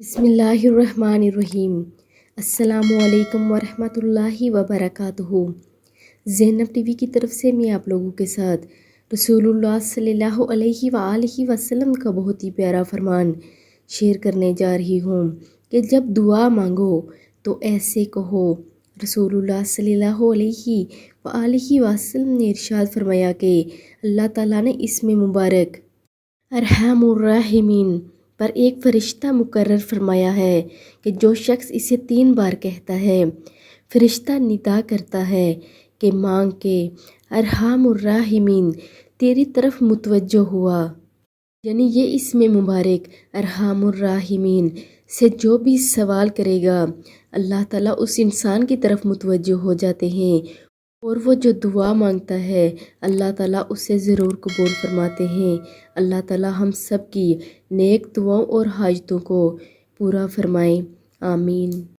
بسم اللہ الرحمن الرحیم۔ السلام علیکم ورحمۃ اللہ وبرکاتہ۔ زینب ٹی وی کی طرف سے میں آپ لوگوں کے ساتھ رسول اللہ صلی اللہ علیہ وآلہ وسلم کا بہت ہی پیارا فرمان شیئر کرنے جا رہی ہوں کہ جب دعا مانگو تو ایسے کہو۔ رسول اللہ صلی اللہ علیہ وآلہ وسلم نے ارشاد فرمایا کہ اللہ تعالیٰ نے اس میں مبارک ارحم الراحمین پر ایک فرشتہ مقرر فرمایا ہے کہ جو شخص اسے 3 بار کہتا ہے، فرشتہ ندا کرتا ہے کہ مانگ کے ارحم الراحمین تیری طرف متوجہ ہوا، یعنی یہ اس میں مبارک ارحم الراحمین سے جو بھی سوال کرے گا اللہ تعالیٰ اس انسان کی طرف متوجہ ہو جاتے ہیں اور وہ جو دعا مانگتا ہے اللہ تعالیٰ اسے ضرور قبول فرماتے ہیں۔ اللہ تعالیٰ ہم سب کی نیک دعاؤں اور حاجتوں کو پورا فرمائیں، آمین۔